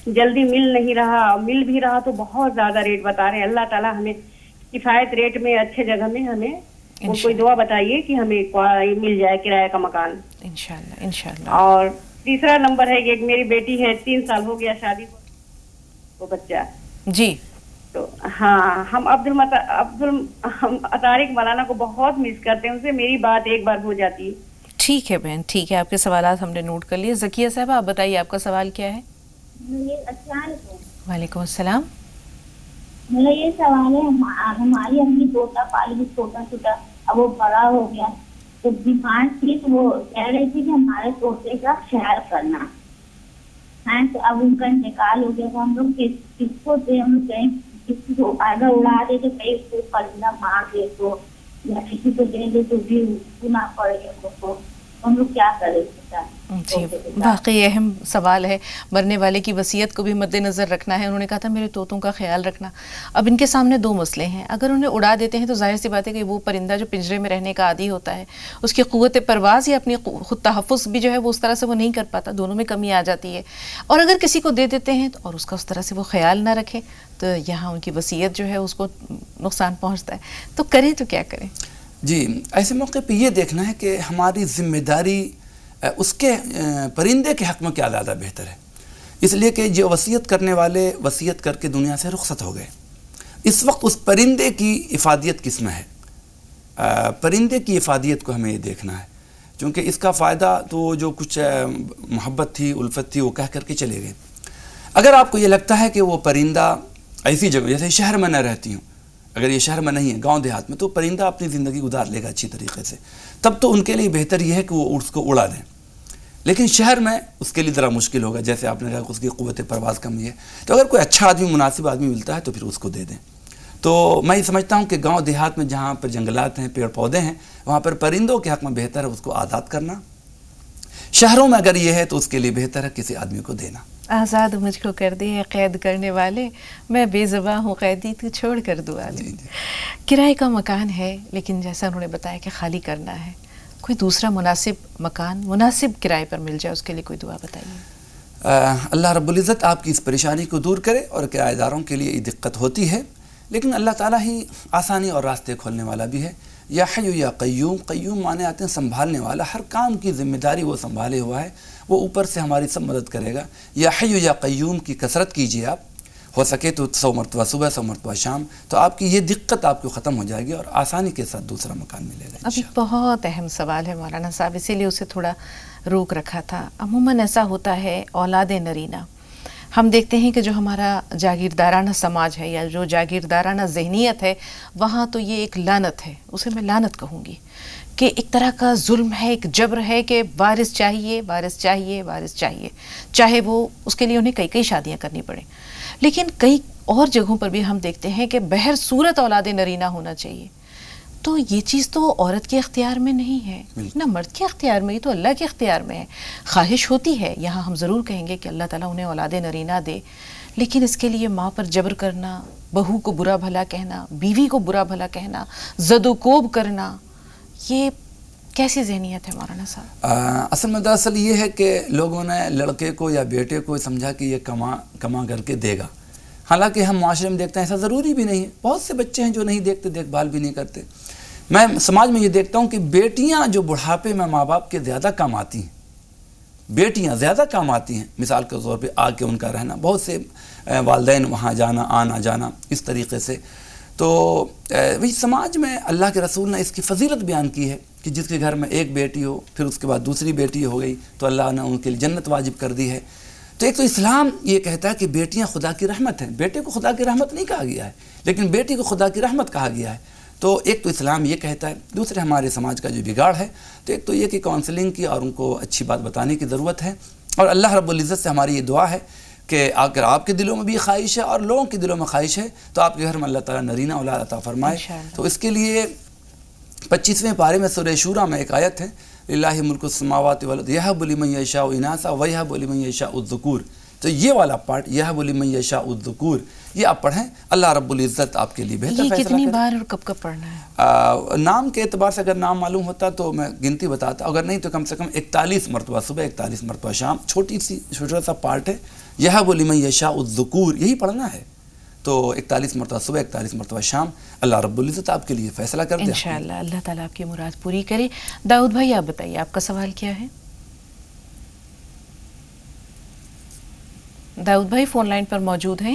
جلدی مل نہیں رہا. مل بھی رہا تو بہت زیادہ ریٹ بتا رہے ہیں. اللہ تعالیٰ ہمیں کفایت ریٹ میں اچھے جگہ میں ہمیں کوئی دعا بتائیے کہ ہمیں مل جائے کرایہ کا مکان انشاءاللہ انشاءاللہ. اور تیسرا نمبر ہے کہ ایک میری بیٹی ہے 3 سال ہو گیا شادی کو بچہ. جی. تو ہاں ہم ہم طارق مولانا کو بہت مس کرتے ہیں، ان سے میری بات ایک بار ہو جاتی ہے. ٹھیک ہے بہن، ٹھیک ہے، آپ کے سوالات ہم نے نوٹ کر لیے. ذکیہ صاحبہ آپ بتائیے آپ کا سوال کیا ہے؟ السلام علیکم. وعلیکم السلام. میرا یہ سوال ہے، ہماری امی طوطا پالی، چھوٹا چھوٹا، اب وہ بڑا ہو گیا، تو بیمار تھی تو وہ کہہ رہی تھی کہ ہمارے طوطے کا خیال کرنا ہے، تو اب ان کا انتقال ہو گیا، تو ہم لوگ کس کو دے، ہم لوگ کہیں کسی کو اگر اڑا دے تو کہیں اس کو پرندہ مار دے تو، یا کسی کو دے دے تو بھی گناہ پڑے گا کو، ہم لوگ کیا کریں؟ جی واقعی اہم سوال ہے. مرنے والے کی وصیت کو بھی مد نظر رکھنا ہے. انہوں نے کہا تھا میرے طوطوں کا خیال رکھنا. اب ان کے سامنے دو مسئلے ہیں. اگر انہیں اڑا دیتے ہیں تو ظاہر سی بات ہے کہ وہ پرندہ جو پنجرے میں رہنے کا عادی ہوتا ہے، اس کی قوت پرواز یا اپنی خود تحفظ بھی جو ہے وہ اس طرح سے وہ نہیں کر پاتا، دونوں میں کمی آ جاتی ہے. اور اگر کسی کو دے دیتے ہیں اور اس کا اس طرح سے وہ خیال نہ رکھے تو یہاں ان کی وصیت جو ہے اس کو نقصان پہنچتا ہے. تو کریں تو کیا کریں؟ جی ایسے موقع پہ یہ دیکھنا ہے کہ ہماری ذمہ داری اس کے پرندے کے حق میں کیا زیادہ بہتر ہے. اس لیے کہ جو وصیت کرنے والے وصیت کر کے دنیا سے رخصت ہو گئے، اس وقت اس پرندے کی افادیت کس میں ہے؟ پرندے کی افادیت کو ہمیں یہ دیکھنا ہے، چونکہ اس کا فائدہ تو جو کچھ محبت تھی، الفت تھی، وہ کہہ کر کے چلے گئے. اگر آپ کو یہ لگتا ہے کہ وہ پرندہ ایسی جگہ جیسے شہر میں نہ رہتی ہوں، اگر یہ شہر میں نہیں ہے، گاؤں دیہات میں، تو پرندہ اپنی زندگی گزار لے گا اچھی طریقے سے، تب تو ان کے لیے بہتر یہ ہے کہ وہ اس کو اڑا دیں. لیکن شہر میں اس کے لیے ذرا مشکل ہوگا، جیسے آپ نے کہا کہ اس کی قوت پرواز کم ہے، تو اگر کوئی اچھا آدمی، مناسب آدمی ملتا ہے تو پھر اس کو دے دیں. تو میں یہ سمجھتا ہوں کہ گاؤں دیہات میں جہاں پر جنگلات ہیں، پیڑ پودے ہیں، وہاں پر پرندوں کے حق میں بہتر ہے اس کو آزاد کرنا. شہروں میں اگر یہ ہے تو اس کے لیے بہتر ہے کسی آدمی کو دینا. آزاد مجھ کو کر دے قید کرنے والے، میں بے زباں ہوں قیدی تو چھوڑ کر دعا لے. کرائے کا مکان ہے لیکن جیسا انہوں نے بتایا کہ خالی کرنا ہے، کوئی دوسرا مناسب مکان مناسب کرائے پر مل جائے، اس کے لیے کوئی دعا بتائیے. اللہ رب العزت آپ کی اس پریشانی کو دور کرے. اور کرایہ داروں کے لیے یہ دقت ہوتی ہے، لیکن اللہ تعالیٰ ہی آسانی اور راستے کھولنے والا بھی ہے. یا حی یا قیوم، قیوم مانے آتے ہیں سنبھالنے والا، ہر کام کی ذمہ داری وہ سنبھالے ہوا ہے، وہ اوپر سے ہماری سب مدد کرے گا. یا حی یا قیوم کی کثرت کیجئے، آپ ہو سکے تو 100 مرتبہ صبح، 100 مرتبہ شام، تو آپ کی یہ دقت آپ کو ختم ہو جائے گی اور آسانی کے ساتھ دوسرا مکان ملے گا. اب ایک بہت اہم سوال ہے مولانا صاحب، اسی لیے اسے تھوڑا روک رکھا تھا. عموماً ایسا ہوتا ہے اولاد نرینہ، ہم دیکھتے ہیں کہ جو ہمارا جاگیردارانہ سماج ہے یا جو جاگیردارانہ ذہنیت ہے، وہاں تو یہ ایک لعنت ہے، اسے میں لعنت کہوں گی، کہ ایک طرح کا ظلم ہے، ایک جبر ہے کہ وارث چاہیے، وارث چاہیے، وارث چاہیے، چاہے وہ اس کے لیے انہیں کئی شادیاں کرنی پڑیں. لیکن کئی اور جگہوں پر بھی ہم دیکھتے ہیں کہ بہر صورت اولاد نرینہ ہونا چاہیے. تو یہ چیز تو عورت کے اختیار میں نہیں ہے، نہ مرد کے اختیار میں، یہ تو اللہ کے اختیار میں ہے. خواہش ہوتی ہے، یہاں ہم ضرور کہیں گے کہ اللہ تعالیٰ انہیں اولاد نرینہ دے، لیکن اس کے لیے ماں پر جبر کرنا، بہو کو برا بھلا کہنا، بیوی کو برا بھلا کہنا، زد و کوب کرنا، یہ کیسی ذہنیت ہے مولانا صاحب؟ اصل میں دراصل یہ ہے کہ لوگوں نے لڑکے کو یا بیٹے کو سمجھا کہ یہ کما کر کے دے گا، حالانکہ ہم معاشرے میں دیکھتے ہیں ایسا ضروری بھی نہیں ہے. بہت سے بچے ہیں جو نہیں دیکھتے، دیکھ بھال بھی نہیں کرتے. میں سماج میں یہ دیکھتا ہوں کہ بیٹیاں جو بڑھاپے میں ماں باپ کے زیادہ کام آتی ہیں، بیٹیاں زیادہ کام آتی ہیں. مثال کے طور پہ آ کے ان کا رہنا، بہت سے والدین وہاں جانا، آنا جانا اس طریقے سے. تو وہی سماج میں اللہ کے رسول نے اس کی فضیلت بیان کی ہے کہ جس کے گھر میں ایک بیٹی ہو، پھر اس کے بعد دوسری بیٹی ہو گئی تو اللہ نے ان کے لیے جنت واجب کر دی ہے. تو ایک تو اسلام یہ کہتا ہے کہ بیٹیاں خدا کی رحمت ہیں، بیٹے کو خدا کی رحمت نہیں کہا گیا ہے، لیکن بیٹی کو خدا کی رحمت کہا گیا ہے. تو ایک تو اسلام یہ کہتا ہے. دوسرے ہمارے سماج کا جو بگاڑ ہے، تو ایک تو یہ کہ کاؤنسلنگ کی اور ان کو اچھی بات بتانے کی ضرورت ہے. اور اللہ رب العزت سے ہماری یہ دعا ہے کہ اگر آپ کے دلوں میں بھی خواہش ہے اور لوگوں کے دلوں میں خواہش ہے تو آپ کے گھر میں اللہ تعالیٰ نرینہ اولاد عطا فرمائے. تو اس کے لیے 25ویں پارے میں سورہ شورى میں ایک آیت ہے، للہ ملک السماوات والارض یہب لمن یشاء اناثا ویہب لمن یشاء الذکور. تو یہ والا پارٹ یہب لمن یشاء الذکور یہ آپ پڑھیں، اللہ رب العزت آپ کے لیے بہتر فیصلہ کرے. یہ کتنی بار اور کب کب پڑھنا ہے؟ نام کے اعتبار سے اگر نام معلوم ہوتا تو میں گنتی بتاتا، اگر نہیں تو کم سے کم 41 مرتبہ صبح، 41 مرتبہ شام. چھوٹا سا پارٹ ہے، یہب لمن یشاء الذکور، یہی پڑھنا ہے. تو 41 مرتبہ صبح، 41 مرتبہ شام. اللہ رب العزت آپ کے لیے فیصلہ کر دے. انشاءاللہ اللہ تعالیٰ آپ کی مراد پوری کرے. داؤد بھائی آپ بتائیے آپ کا سوال کیا ہے؟ داؤد بھائی فون لائن پر موجود ہیں؟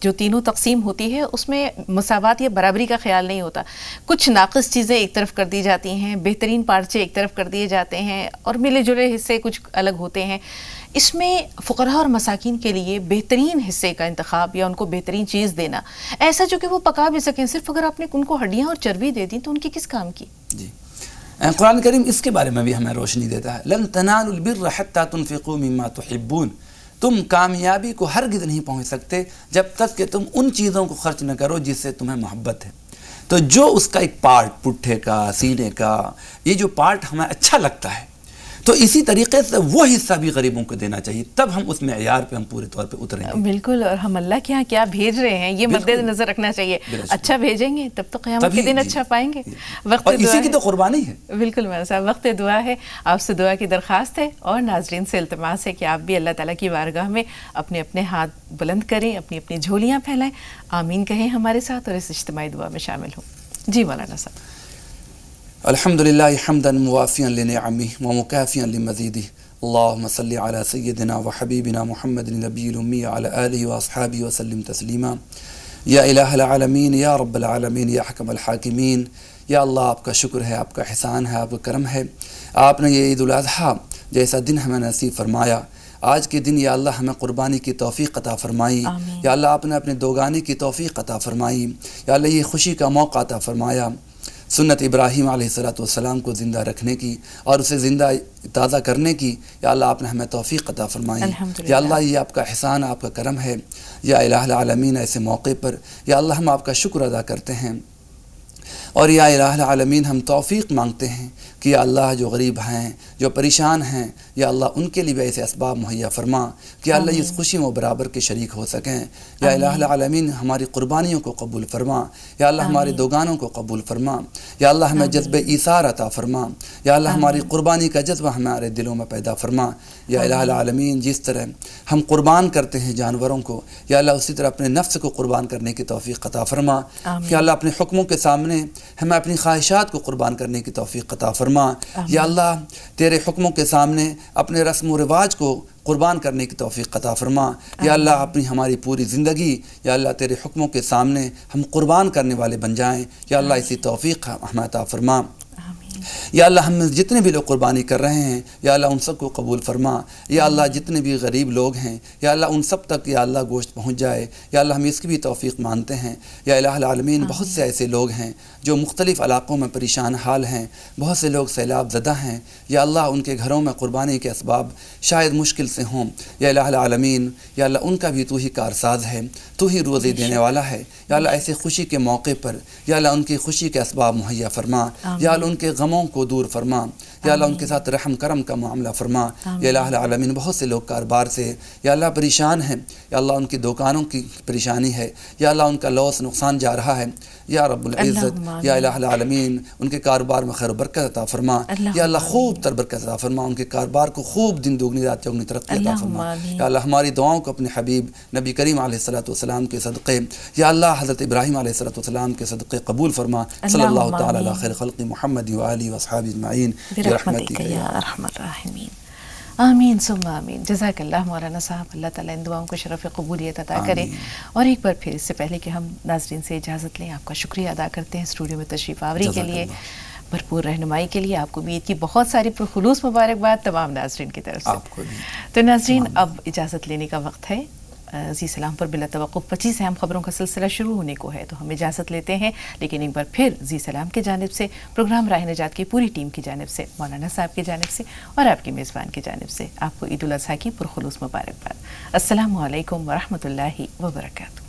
جو تینوں تقسیم ہوتی ہے اس میں مساوات یا برابری کا خیال نہیں ہوتا. کچھ ناقص چیزیں ایک طرف کر دی جاتی ہیں، بہترین پارچے ایک طرف کر دیے جاتے ہیں، اور ملے جلے حصے کچھ الگ ہوتے ہیں. اس میں فقراء اور مساکین کے لیے بہترین حصے کا انتخاب یا ان کو بہترین چیز دینا، ایسا جو کہ وہ پکا بھی سکیں، صرف اگر آپ نے ان کو ہڈیاں اور چربی دے دی تو ان کی کس کام کی؟ جی قرآن کریم اس کے بارے میں بھی ہمیں روشنی دیتا ہے. لن تنالوا البر حتى تنفقوا مما تحبون. تم کامیابی کو ہرگز نہیں پہنچ سکتے جب تک کہ تم ان چیزوں کو خرچ نہ کرو جس سے تمہیں محبت ہے. تو جو اس کا ایک پارٹ، پٹھے کا، سینے کا، یہ جو پارٹ ہمیں اچھا لگتا ہے، تو اسی طریقے سے وہ حصہ بھی غریبوں کو دینا چاہیے، تب ہم اس معیار پہ ہم پورے طور پہ اتریں گے. بالکل. اور ہم اللہ کے ہاں کیا بھیج رہے ہیں یہ مد نظر رکھنا چاہیے. اچھا بھیجیں گے تب تو قیامت کے دن اچھا پائیں گے. وقت اسی کی تو قربانی ہے. بالکل مولانا صاحب، وقت دعا ہے. آپ سے دعا کی درخواست ہے اور ناظرین سے التماس ہے کہ آپ بھی اللہ تعالیٰ کی بارگاہ میں اپنے اپنے ہاتھ بلند کریں، اپنی اپنی جھولیاں پھیلائیں، آمین کہیں ہمارے ساتھ اور اس اجتماعی دعا میں شامل ہوں. جی مولانا صاحب. الحمدللہ حمدا موافیا لنعمہ ومکافیا لمزیدہ. اللہم صلی علی سیدنا و حبیبنا محمد نبی الامی علی آلہ واصحابہ وسلم تسلیما. یا الہ العالمین، یا رب العالمین، یا حکم الحاکمین. یا اللہ آپ کا شکر ہے، آپ کا احسان ہے، آپ کا کرم ہے. آپ نے یہ عید الاضحیٰ جیسا دن ہمیں نصیب فرمایا، آج کے دن یا اللہ ہمیں قربانی کی توفیق عطا فرمائی. یا اللہ آپ نے اپنے دوگانے کی توفیق عطا فرمائی. یا اللہ یہ خوشی کا موقع عطا فرمایا سنت ابراہیم علیہ السلام کو زندہ رکھنے کی اور اسے زندہ تازہ کرنے کی. یا اللہ آپ نے ہمیں توفیق عطا فرمائی. یا اللہ یہ آپ کا احسان، آپ کا کرم ہے. یا الہ العالمین، ایسے موقع پر یا اللہ ہم آپ کا شکر ادا کرتے ہیں، اور یا الہ العالمین ہم توفیق مانگتے ہیں کہ یا اللہ جو غریب ہیں، جو پریشان ہیں، یا اللہ ان کے لیے بھی ایسے اسباب مہیا فرما کہ اللہ اس خوشی میں برابر کے شریک ہو سکیں. یا الہ العالمین ہماری قربانیوں کو قبول فرما. یا اللہ ہمارے دوگانوں کو قبول فرما. یا اللہ ہمیں جذب ایثار عطا فرما. یا اللہ ہماری قربانی کا جذبہ ہمارے دلوں میں پیدا فرما. یا الہ العالمین جس طرح ہم قربان کرتے ہیں جانوروں کو، یا اللہ اسی طرح اپنے نفس کو قربان کرنے کی توفیق عطا فرما. یا اللہ اپنے حکموں کے سامنے ہمیں اپنی خواہشات کو قربان کرنے کی توفیق عطا فرما. یا اللہ تیرے حکموں کے سامنے اپنے رسم و رواج کو قربان کرنے کی توفیق عطا فرما. یا اللہ اپنی ہماری پوری زندگی یا اللہ تیرے حکموں کے سامنے ہم قربان کرنے والے بن جائیں. یا اللہ اسی توفیق ہمیں عطا فرما. یا اللہ ہم جتنے بھی لوگ قربانی کر رہے ہیں یا اللہ ان سب کو قبول فرما. یا اللہ جتنے بھی غریب لوگ ہیں یا اللہ ان سب تک یا اللہ گوشت پہنچ جائے. یا اللہ ہم اس کی بھی توفیق مانتے ہیں. یا الہ العالمین بہت سے ایسے لوگ ہیں جو مختلف علاقوں میں پریشان حال ہیں، بہت سے لوگ سیلاب زدہ ہیں. یا اللہ ان کے گھروں میں قربانی کے اسباب شاید مشکل سے ہوں. یا الہ العالمین یا اللہ ان کا بھی تو ہی کارساز ہے، تو ہی روزی دینے والا ہے. یا اللہ ایسے خوشی کے موقع پر یا اللہ ان کی خوشی کے اسباب مہیا فرما. یا اللہ ان کے غموں کو دور فرما. یا اللہ ان کے ساتھ رحم کرم کا معاملہ فرما. یا الہ العالمین بہت سے لوگ کاروبار سے یا اللہ پریشان ہیں. یا اللہ ان کی دکانوں کی پریشانی ہے. یا اللہ ان کا لاس نقصان جا رہا ہے. یا رب العزت یا الہ العالمین ان کے کاروبار میں خیر و برکت عطا فرما. یا اللہ خوب تر برکت عطا فرما. ان کے کاروبار کو خوب دن دوگنی رات چوگنی ترقی عطا فرما. یا اللہ ہماری دعاؤں کو اپنے حبیب نبی کریم علیہ السلام کے صدقے یا اللہ حضرت ابراہیم علیہ السلام کے صدقے قبول فرما. صلی اللہ تعالی علی خیر خلق محمد و آلہ واصحابہ اجمعین برحمتک یا ارحم الراحمین. آمین ثم آمین. جزاک اللہ مولانا صاحب. اللہ تعالیٰ ان دعاؤں کو شرف قبولیت عطا کرے. اور ایک بار پھر اس سے پہلے کہ ہم ناظرین سے اجازت لیں، آپ کا شکریہ ادا کرتے ہیں اسٹوڈیو میں تشریف آوری کے لیے، بھرپور رہنمائی کے لیے. آپ کو بھی عید کی بہت ساری پرخلوص مبارکباد تمام ناظرین کی طرف سے. تو ناظرین اب اجازت لینے کا وقت ہے. زی سلام پر بلا توقف 25 اہم خبروں کا سلسلہ شروع ہونے کو ہے، تو ہم اجازت لیتے ہیں. لیکن ایک بار پھر زی سلام کی جانب سے، پروگرام راہ نجات کی پوری ٹیم کی جانب سے، مولانا صاحب کی جانب سے اور آپ کی میزبان کی جانب سے آپ کو عید الاضحیٰ کی پرخلوص مبارکباد. السلام علیکم ورحمۃ اللہ وبرکاتہ.